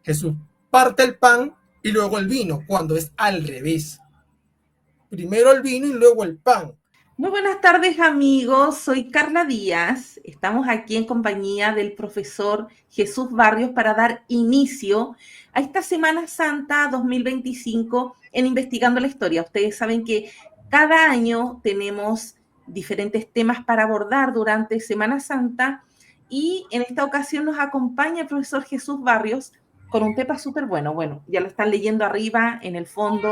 Jesús parte el pan y luego el vino, cuando es al revés. Primero el vino y luego el pan. Muy buenas tardes amigos, soy Carla Díaz. Estamos aquí en compañía del profesor Jesús Barrios para dar inicio a esta Semana Santa 2025 en Investigando la Historia. Ustedes saben que cada año tenemos diferentes temas para abordar durante Semana Santa y en esta ocasión nos acompaña el profesor Jesús Barrios con un tema súper bueno. Bueno, ya lo están leyendo arriba en el fondo.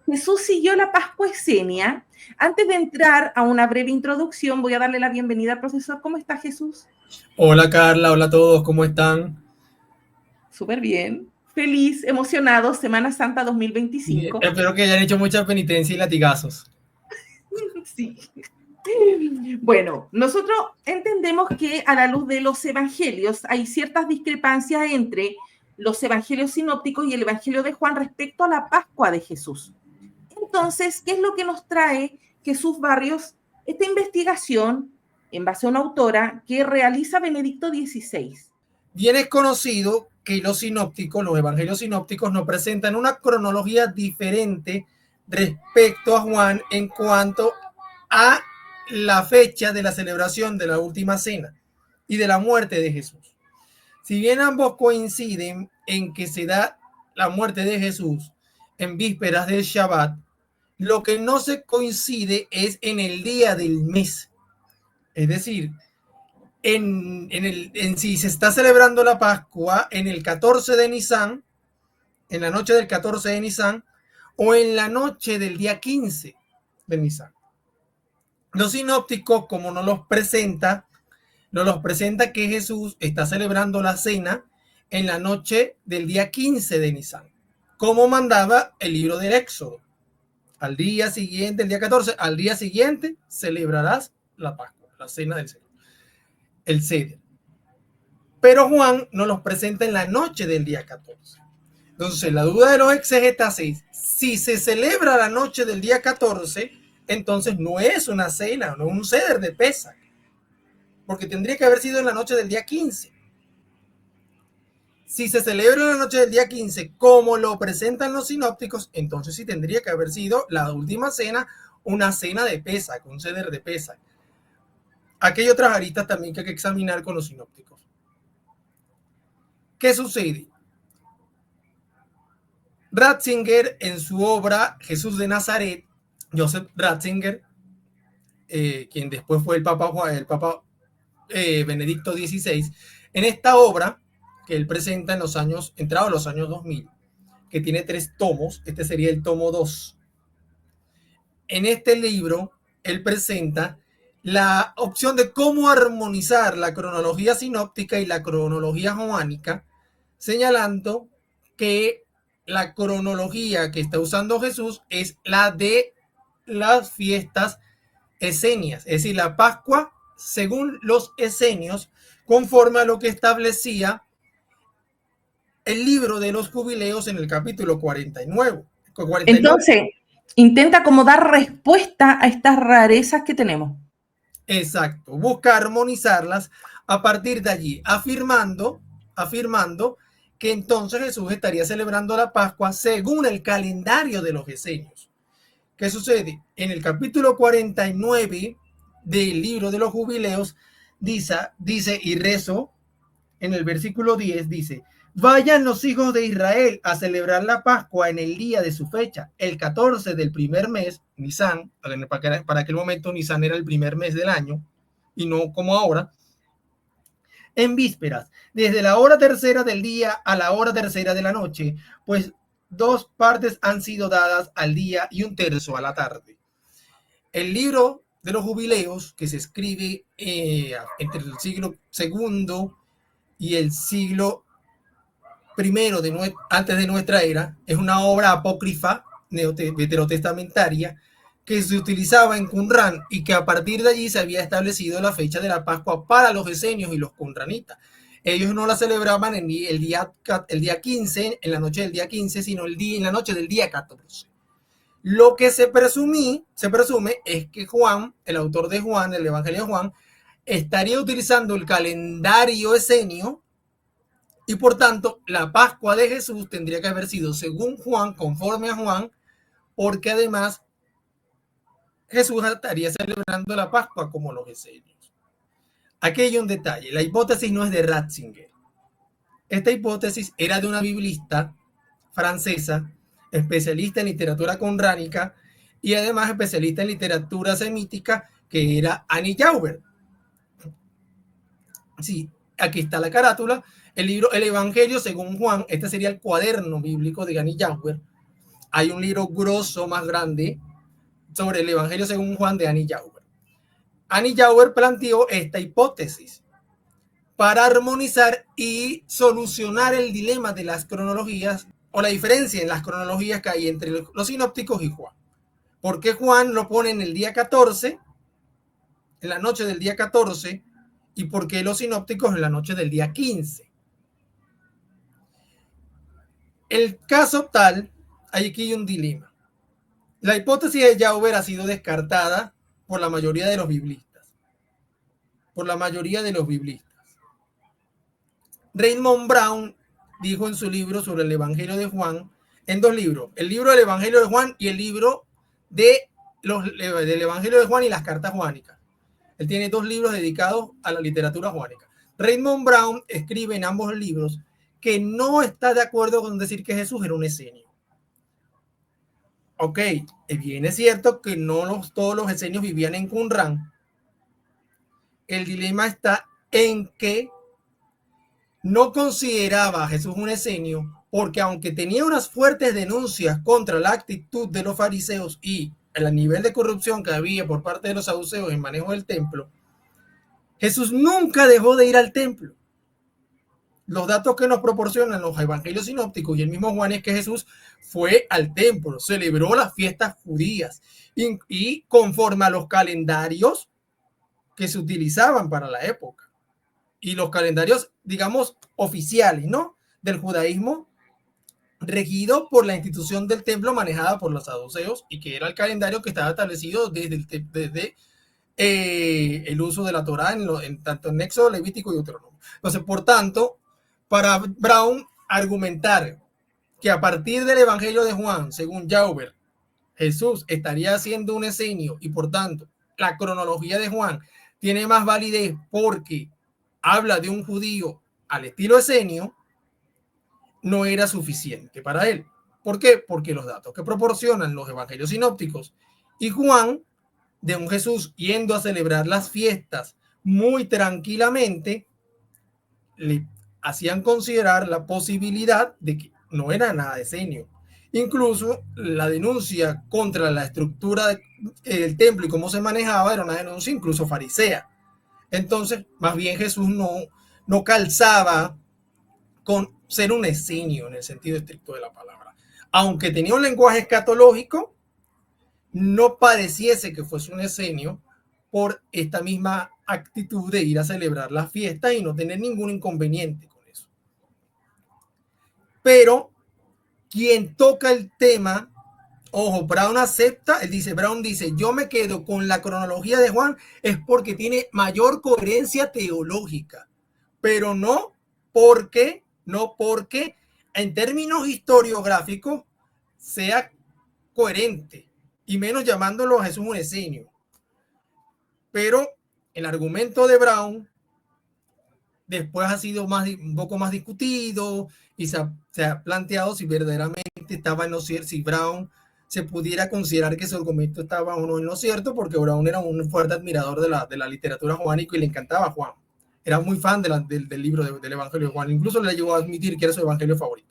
Jesús siguió la Pascua Esenia. Antes de entrar a una breve introducción, voy a darle la bienvenida al profesor. ¿Cómo está Jesús? Hola Carla, hola a todos, ¿cómo están? Súper bien. Feliz, emocionado, Semana Santa Y 2025. espero que hayan hecho mucha penitencia y latigazos. Sí. Bueno, nosotros entendemos que a la luz de los evangelios hay ciertas discrepancias entre los evangelios sinópticos y el evangelio de Juan respecto a la Pascua de Jesús. Entonces, ¿qué es lo que nos trae Jesús Barrios? Esta investigación en base a una autora que realiza Benedicto XVI. Bien es conocido que los sinópticos, los evangelios sinópticos, nos presentan una cronología diferente respecto a Juan en cuanto a la fecha de la celebración de la última cena y de la muerte de Jesús. Si bien ambos coinciden en que se da la muerte de Jesús en vísperas del Shabbat, lo que no se coincide es en el día del mes. Es decir, en si se está celebrando la Pascua en el 14 de Nisan, en la noche del 14 de Nisan, o en la noche del día 15 de Nisan. Los sinópticos, como nos los presenta que Jesús está celebrando la cena en la noche del día 15 de Nisan, como mandaba el libro del Éxodo. Al día siguiente, el día 14, al día siguiente celebrarás la Pascua, la cena del Señor, el Seder. Pero Juan nos los presenta en la noche del día 14. Entonces, la duda de los exegetas es, si se celebra la noche del día 14, entonces no es una cena, no es un Seder de Pesach, porque tendría que haber sido en la noche del día 15. Si se celebra en la noche del día 15, como lo presentan los sinópticos, entonces sí tendría que haber sido la última cena, una cena de Pesach, un Seder de Pesach. Aquí hay otras aristas también que hay que examinar con los sinópticos. ¿Qué sucede? Ratzinger, en su obra Jesús de Nazaret, Joseph Ratzinger, quien después fue el Papa Benedicto XVI, en esta obra que él presenta en los años, entrados los años 2000, que tiene 3 tomos, este sería el tomo 2. En este libro, él presenta la opción de cómo armonizar la cronología sinóptica y la cronología joánica, señalando que la cronología que está usando Jesús es la de las fiestas esenias, es decir, la Pascua según los esenios, conforme a lo que establecía el libro de los jubileos en el capítulo 49. Entonces, intenta como dar respuesta a estas rarezas que tenemos. Exacto, busca armonizarlas a partir de allí, afirmando que entonces Jesús estaría celebrando la Pascua según el calendario de los esenios. ¿Qué sucede? En el capítulo 49 del libro de los jubileos dice y rezo, en el versículo 10 dice, vayan los hijos de Israel a celebrar la Pascua en el día de su fecha, el 14 del primer mes, Nisan, para aquel momento Nisan era el primer mes del año, y no como ahora, en vísperas, desde la hora tercera del día a la hora tercera de la noche, pues 2 partes han sido dadas al día y 1/3 a la tarde. El libro de los jubileos, que se escribe entre el siglo II y el siglo primero antes de nuestra era, es una obra apócrifa veterotestamentaria que se utilizaba en Qumran y que a partir de allí se había establecido la fecha de la Pascua para los esenios y los qumranitas. Ellos no la celebraban el día 15, en la noche del día 15, sino en la noche del día 14. Lo que se presume es que Juan, el autor de Juan, el Evangelio de Juan, estaría utilizando el calendario esenio Y por tanto, la Pascua de Jesús tendría que haber sido según Juan, conforme a Juan, porque además Jesús estaría celebrando la Pascua como los esenios. Aquí hay un detalle, la hipótesis no es de Ratzinger. Esta hipótesis era de una biblista francesa, especialista en literatura conránica y además especialista en literatura semítica, que era Annie Jaubert. Sí, aquí está la carátula, el libro El Evangelio según Juan, este sería el cuaderno bíblico de Annie Jaubert. Hay un libro grosso más grande sobre el Evangelio según Juan de Annie Jaubert. Annie Jaubert planteó esta hipótesis para armonizar y solucionar el dilema de las cronologías o la diferencia en las cronologías que hay entre los sinópticos y Juan. ¿Por qué Juan lo pone en el día 14, en la noche del día 14, y por qué los sinópticos en la noche del día 15? El caso tal, hay aquí un dilema. La hipótesis de Jaubert ha sido descartada por la mayoría de los biblistas. Por la mayoría de los biblistas. Raymond Brown dijo en su libro sobre el Evangelio de Juan, en dos libros, el libro del Evangelio de Juan y el libro del Evangelio de Juan y las cartas juánicas. Él tiene dos libros dedicados a la literatura juánica. Raymond Brown escribe en ambos libros que no está de acuerdo con decir que Jesús era un esenio. Ok, bien es cierto que no todos los esenios vivían en Qumran. El dilema está en que no consideraba a Jesús un esenio porque aunque tenía unas fuertes denuncias contra la actitud de los fariseos y el nivel de corrupción que había por parte de los saduceos en manejo del templo, Jesús nunca dejó de ir al templo. Los datos que nos proporcionan los evangelios sinópticos y el mismo Juan es que Jesús fue al templo, celebró las fiestas judías y conforme a los calendarios que se utilizaban para la época y los calendarios, digamos, oficiales, ¿no? Del judaísmo, regido por la institución del templo manejada por los saduceos y que era el calendario que estaba establecido desde el uso de la Torá tanto en Éxodo, Levítico y Deuteronomio. Entonces, por tanto, para Brown argumentar que a partir del Evangelio de Juan, según Jaubert, Jesús estaría haciendo un esenio y por tanto la cronología de Juan tiene más validez porque habla de un judío al estilo esenio, no era suficiente para él. ¿Por qué? Porque los datos que proporcionan los evangelios sinópticos y Juan de un Jesús yendo a celebrar las fiestas muy tranquilamente le hacían considerar la posibilidad de que no era nada esenio. Incluso la denuncia contra la estructura del templo y cómo se manejaba era una denuncia incluso farisea. Entonces, más bien Jesús no calzaba con ser un esenio en el sentido estricto de la palabra. Aunque tenía un lenguaje escatológico, no pareciese que fuese un esenio por esta misma actitud de ir a celebrar las fiestas y no tener ningún inconveniente con eso. Pero quien toca el tema, ojo, Brown acepta, Brown dice, yo me quedo con la cronología de Juan es porque tiene mayor coherencia teológica, pero no porque en términos historiográficos sea coherente, y menos llamándolo a Jesús un esenio. Pero el argumento de Brown después ha sido un poco más discutido y se ha planteado si verdaderamente estaba en lo cierto, si Brown se pudiera considerar que su argumento estaba o no en lo cierto, porque Brown era un fuerte admirador de la literatura juánica y le encantaba a Juan. Era muy fan del libro del Evangelio de Juan. Incluso le llegó a admitir que era su evangelio favorito.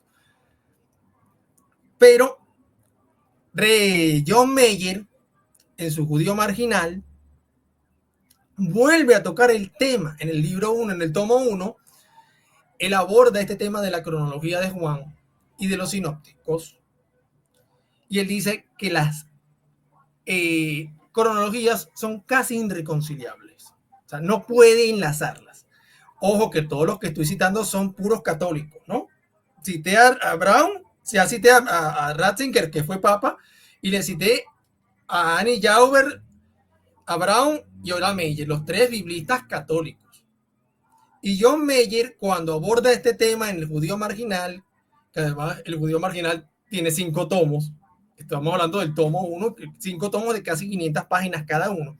Pero John Meyer, en su Judío Marginal, vuelve a tocar el tema en el libro 1, en el tomo 1. Él aborda este tema de la cronología de Juan y de los sinópticos. Y él dice que las cronologías son casi irreconciliables. O sea, no puede enlazarlas. Ojo que todos los que estoy citando son puros católicos, ¿no? Cité a Brown, cité a Ratzinger, que fue papa, y le cité a Annie Jaubert, a Brown y a Meyer, los tres biblistas católicos. Y John Meyer, cuando aborda este tema en El Judío Marginal, que además el Judío Marginal tiene 5 tomos, estamos hablando del tomo 1, 5 tomos de casi 500 páginas cada uno.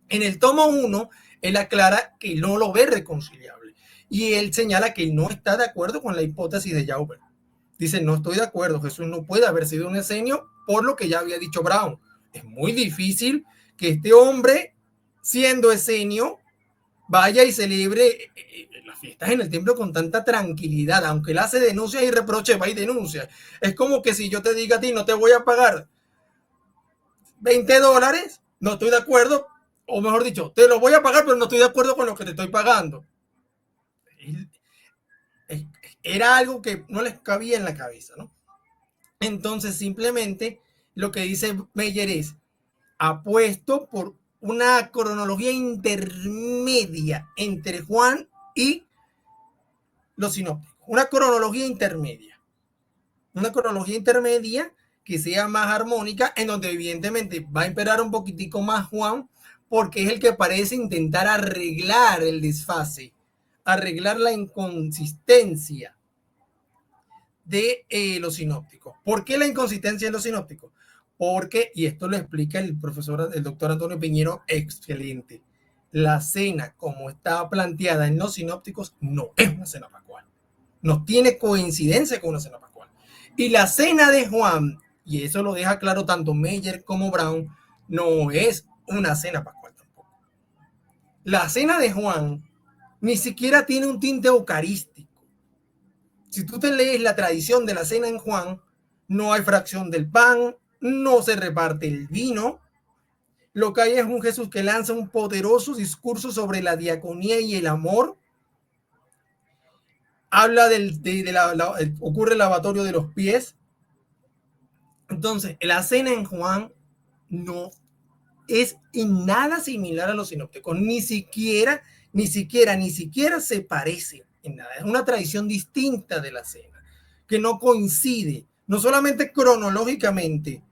En el tomo 1, él aclara que no lo ve reconciliable. Y él señala que no está de acuerdo con la hipótesis de Jaubert. Dice, no estoy de acuerdo, Jesús no puede haber sido un esenio por lo que ya había dicho Brown. Es muy difícil que este hombre, siendo esenio, vaya y celebre las fiestas en el templo con tanta tranquilidad, aunque él hace denuncias y reproches, va y denuncia. Es como que si yo te diga a ti, no te voy a pagar $20, no estoy de acuerdo, o mejor dicho, te lo voy a pagar, pero no estoy de acuerdo con lo que te estoy pagando. Era algo que no les cabía en la cabeza, ¿no? Entonces, simplemente lo que dice Meyer es, apuesto por una cronología intermedia entre Juan y los sinópticos. Una cronología intermedia. Una cronología intermedia que sea más armónica, en donde evidentemente va a imperar un poquitico más Juan, porque es el que parece intentar arreglar el desfase, arreglar la inconsistencia de los sinópticos. ¿Por qué la inconsistencia de los sinópticos? Porque, y esto lo explica el doctor Antonio Piñero, excelente, la cena como está planteada en los sinópticos no es una cena pascual, no tiene coincidencia con una cena pascual. Y la cena de Juan, y eso lo deja claro tanto Meyer como Brown, no es una cena pascual tampoco. La cena de Juan ni siquiera tiene un tinte eucarístico. Si tú te lees la tradición de la cena en Juan, no hay fracción del pan, no se reparte el vino. Lo que hay es un Jesús que lanza un poderoso discurso sobre la diaconía y el amor. Habla ocurre el lavatorio de los pies. Entonces, la cena en Juan no es en nada similar a los sinópticos, ni siquiera se parece en nada. Es una tradición distinta de la cena, que no coincide, no solamente cronológicamente,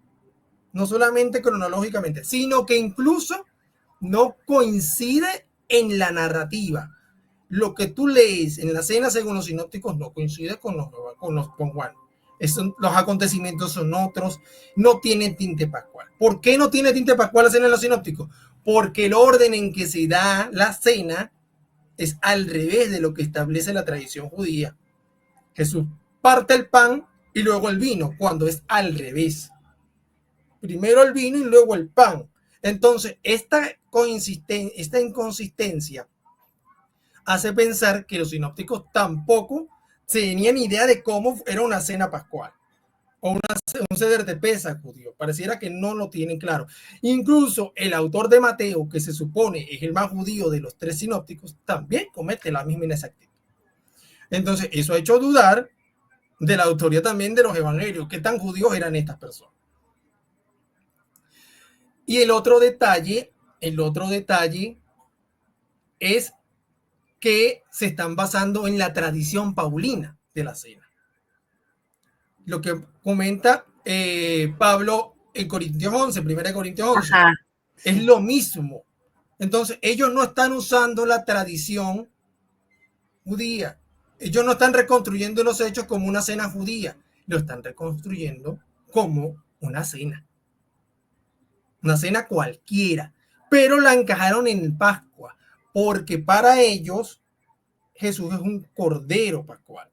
sino que incluso no coincide en la narrativa. Lo que tú lees en la cena según los sinópticos no coincide con Juan. Los acontecimientos son otros, no tienen tinte pascual. ¿Por qué no tiene tinte pascual la cena de los sinópticos? Porque el orden en que se da la cena es al revés de lo que establece la tradición judía. Jesús parte el pan y luego el vino, cuando es al revés. Primero el vino y luego el pan. Entonces, esta inconsistencia hace pensar que los sinópticos tampoco tenían idea de cómo era una cena pascual o un ceder de Pesaj judío. Pareciera que no lo tienen claro. Incluso el autor de Mateo, que se supone es el más judío de los 3 sinópticos, también comete la misma inexactitud. Entonces, eso ha hecho dudar de la autoría también de los evangelios. ¿Qué tan judíos eran estas personas? Y el otro detalle es que se están basando en la tradición paulina de la cena. Lo que comenta Pablo en Corintios 11, 1 Corintios 11, ajá, es lo mismo. Entonces, ellos no están usando la tradición judía. Ellos no están reconstruyendo los hechos como una cena judía. Lo están reconstruyendo como una cena. Una cena cualquiera. Pero la encajaron en Pascua. Porque para ellos Jesús es un cordero pascual.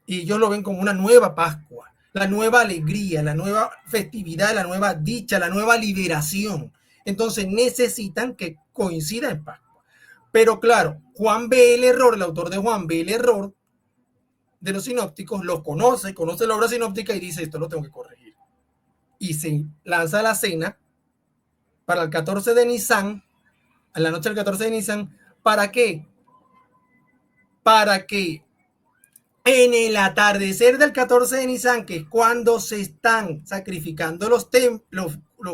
Y ellos lo ven como una nueva Pascua, la nueva alegría, la nueva festividad, la nueva dicha, la nueva liberación. Entonces necesitan que coincida en Pascua. Pero claro, Juan ve el error, el autor de Juan ve el error de los sinópticos, los conoce la obra sinóptica y dice, esto lo tengo que corregir. Y se lanza la cena para el 14 de Nisan, a la noche del 14 de Nisan. ¿Para qué? Para que en el atardecer del 14 de Nisan, que es cuando se están sacrificando los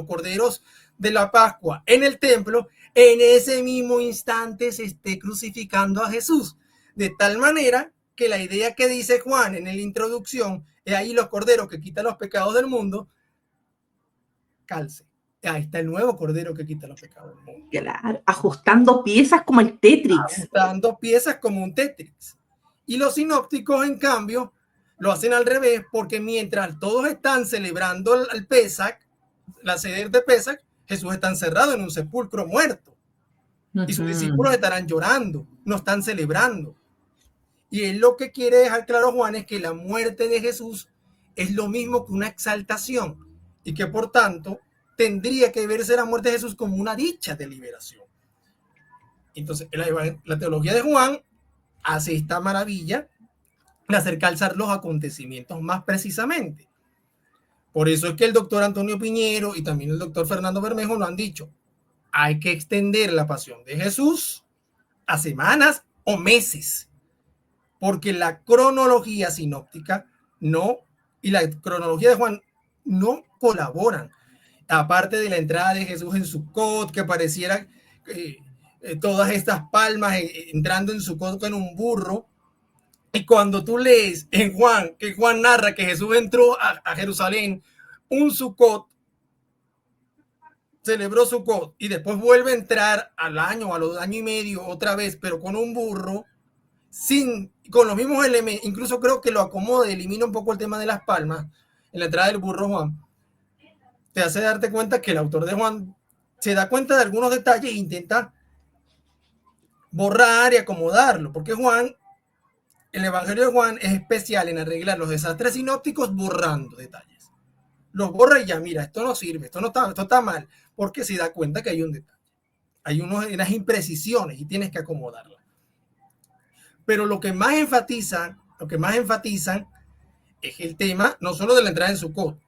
corderos de la Pascua en el templo, en ese mismo instante se esté crucificando a Jesús. De tal manera que la idea que dice Juan en la introducción, es ahí los corderos que quitan los pecados del mundo, calce. ahí está el nuevo Cordero que quita los pecados del mundo. Claro, ajustando piezas como el Tetris. Ajustando piezas como un Tetris. Y los sinópticos, en cambio, lo hacen al revés, porque mientras todos están celebrando el Pesach, la seder de Pesach, Jesús está encerrado en un sepulcro muerto. Y sus discípulos estarán llorando, no están celebrando. Y él lo que quiere dejar claro Juan es que la muerte de Jesús es lo mismo que una exaltación y que por tanto tendría que verse la muerte de Jesús como una dicha de liberación. Entonces la teología de Juan hace esta maravilla de hacer calzar los acontecimientos más precisamente. Por eso es que el doctor Antonio Piñero y también el doctor Fernando Bermejo lo han dicho. Hay que extender la pasión de Jesús a semanas o meses, porque la cronología sinóptica no y la cronología de Juan no colaboran. Aparte de la entrada de Jesús en Sucot, que pareciera todas estas palmas entrando en Sucot en un burro, y cuando tú lees en Juan, que Juan narra que Jesús entró a Jerusalén un Sucot, celebró Sucot y después vuelve a entrar al año, a los años y medio otra vez, pero con un burro, con los mismos elementos, incluso creo que lo acomoda, elimina un poco el tema de las palmas en la entrada del burro Juan, te hace darte cuenta que el autor de Juan se da cuenta de algunos detalles e intenta borrar y acomodarlo, porque Juan, el Evangelio de Juan es especial en arreglar los desastres sinópticos borrando detalles. Los borra y ya, mira, esto no sirve, esto está mal, porque se da cuenta que hay un detalle. Hay unas imprecisiones y tienes que acomodarlas. Pero lo que más enfatizan es el tema no solo de la entrada en Sucot,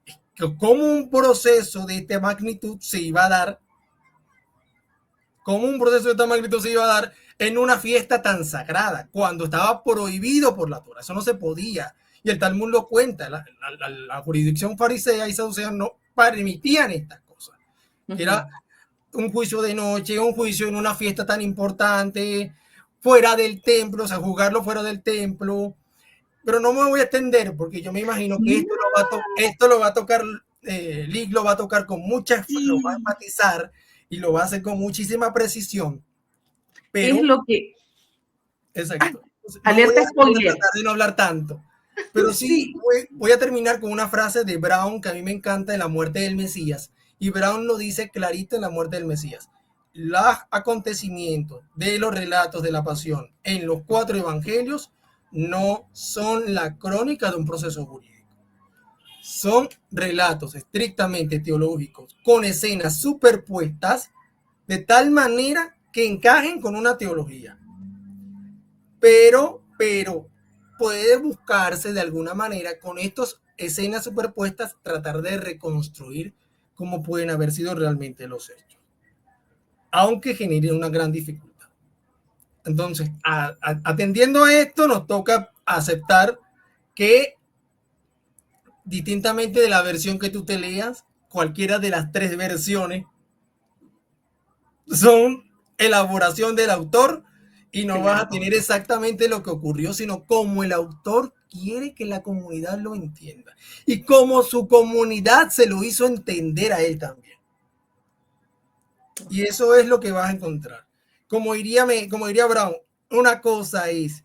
es que cómo un proceso de esta magnitud se iba a dar, en una fiesta tan sagrada, cuando estaba prohibido por la Torah. Eso no se podía. Y el Talmud lo cuenta, la jurisdicción farisea y saducea no permitían estas cosas. Era un juicio de noche, un juicio en una fiesta tan importante, fuera del templo, o sea, juzgarlo fuera del templo. Pero no me voy a extender porque yo me imagino que esto lo va a tocar, Lick lo va a tocar con lo va a enfatizar y lo va a hacer con muchísima precisión. Pero, es lo que... Exacto. Alerta spoiler. Voy a tratar de no hablar tanto. Pero sí, voy a terminar con una frase de Brown que a mí me encanta de la muerte del Mesías. Y Brown lo dice clarito en la muerte del Mesías. Los acontecimientos de los relatos de la pasión en los 4 evangelios no son la crónica de un proceso jurídico. Son relatos estrictamente teológicos con escenas superpuestas de tal manera que encajen con una teología. Pero puede buscarse de alguna manera con estas escenas superpuestas tratar de reconstruir cómo pueden haber sido realmente los hechos, aunque genere una gran dificultad. Entonces, atendiendo a esto, nos toca aceptar que distintamente de la versión que tú te leas, cualquiera de las 3 versiones son elaboración del autor y no vas a tener exactamente lo que ocurrió, sino como el autor quiere que la comunidad lo entienda y como su comunidad se lo hizo entender a él también. Y eso es lo que vas a encontrar. Como diría Brown, una cosa es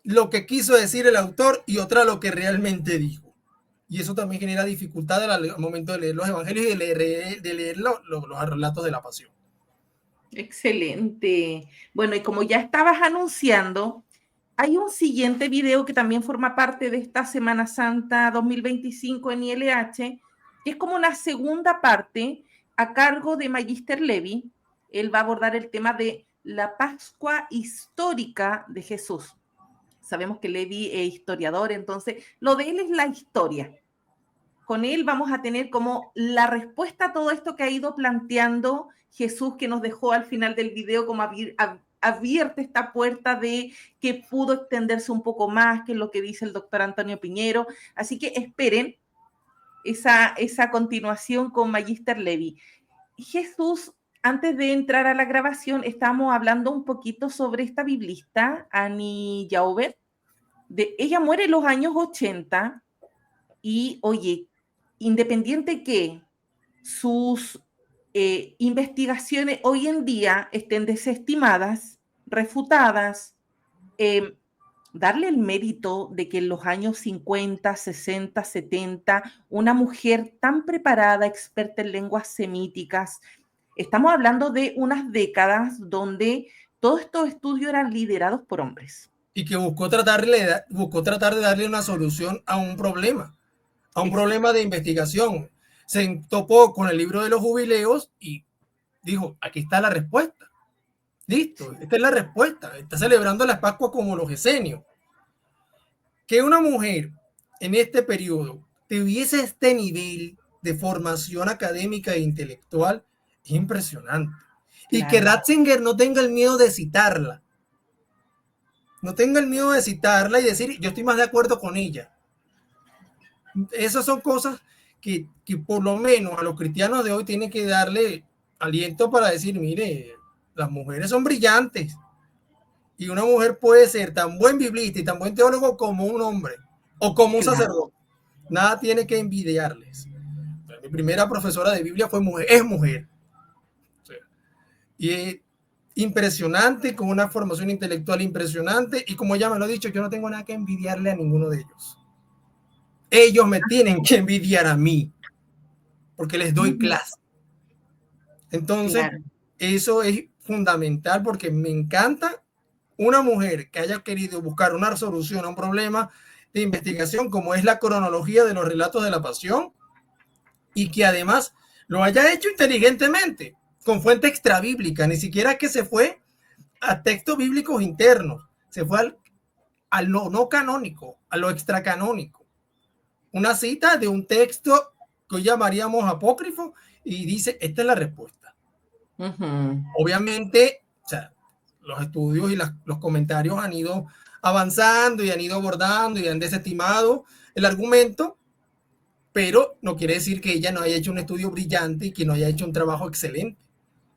lo que quiso decir el autor y otra lo que realmente dijo. Y eso también genera dificultad al momento de leer los evangelios y de leer los relatos de la pasión. Excelente. Bueno, y como ya estabas anunciando, hay un siguiente video que también forma parte de esta Semana Santa 2025 en ILH, que es como una segunda parte a cargo de Magister Levi. Él va a abordar el tema de la Pascua histórica de Jesús. Sabemos que Levi es historiador, entonces lo de él es la historia. Con él vamos a tener como la respuesta a todo esto que ha ido planteando Jesús, que nos dejó al final del video como abierta esta puerta de que pudo extenderse un poco más, que es lo que dice el doctor Antonio Piñero. Así que esperen esa continuación con Magister Levi. Jesús, antes de entrar a la grabación, estábamos hablando un poquito sobre esta biblista, Annie Jaubert. Ella muere en los años 80 y, oye, independiente que sus investigaciones hoy en día estén desestimadas, refutadas, eh, darle el mérito de que en los años 50, 60, 70, una mujer tan preparada, experta en lenguas semíticas, estamos hablando de unas décadas donde todos estos estudios eran liderados por hombres. Y que buscó tratar de darle una solución a un problema de investigación. Se topó con el libro de los jubileos y dijo, aquí está la respuesta. Listo, esta es la respuesta. Está celebrando las Pascuas como los esenios. Que una mujer en este periodo tuviese este nivel de formación académica e intelectual es impresionante. Claro. Y que Ratzinger no tenga el miedo de citarla. No tenga el miedo de citarla y decir, yo estoy más de acuerdo con ella. Esas son cosas que por lo menos a los cristianos de hoy tienen que darle aliento para decir, mire, las mujeres son brillantes. Y una mujer puede ser tan buen biblista y tan buen teólogo como un hombre o como un sacerdote. Nada tiene que envidiarles. Mi primera profesora de Biblia fue mujer, es mujer. O sea, y es impresionante, con una formación intelectual impresionante. Y como ya me lo he dicho, yo no tengo nada que envidiarle a ninguno de ellos. Ellos me tienen que envidiar a mí, porque les doy clase. Entonces, eso es fundamental porque me encanta una mujer que haya querido buscar una solución a un problema de investigación como es la cronología de los relatos de la pasión y que además lo haya hecho inteligentemente, con fuente extrabíblica, ni siquiera que se fue a textos bíblicos internos, se fue a lo no canónico, a lo extracanónico. Una cita de un texto que hoy llamaríamos apócrifo y dice, esta es la respuesta. Obviamente, o sea, los estudios y los comentarios han ido avanzando y han ido abordando y han desestimado el argumento, pero no quiere decir que ella no haya hecho un estudio brillante y que no haya hecho un trabajo excelente.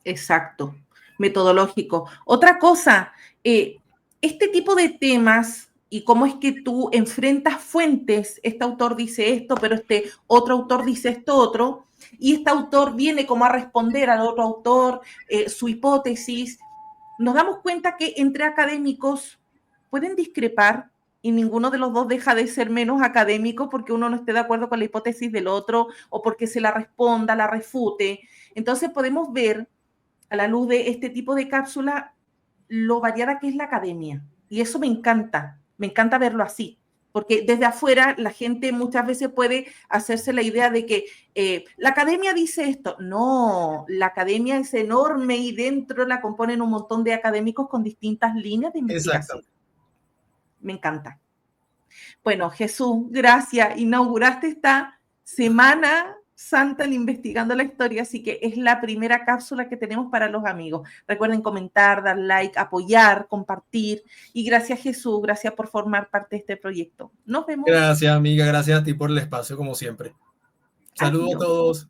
Exacto, metodológico. Otra cosa, este tipo de temas y cómo es que tú enfrentas fuentes, este autor dice esto, pero este otro autor dice esto otro, y este autor viene como a responder al otro autor, su hipótesis. Nos damos cuenta que entre académicos pueden discrepar y ninguno de los dos deja de ser menos académico porque uno no esté de acuerdo con la hipótesis del otro o porque se la responda, la refute. Entonces podemos ver a la luz de este tipo de cápsula lo variada que es la academia. Y eso me encanta verlo así. Porque desde afuera la gente muchas veces puede hacerse la idea de que la academia dice esto. No, la academia es enorme y dentro la componen un montón de académicos con distintas líneas de investigación. Exacto. Me encanta. Bueno, Jesús, gracias. Inauguraste esta semana santa en Investigando la Historia, así que es la primera cápsula que tenemos para los amigos. Recuerden comentar, dar like, apoyar, compartir. Y gracias, Jesús, gracias por formar parte de este proyecto. Nos vemos. Gracias, amiga, gracias a ti por el espacio, como siempre. Saludos a todos.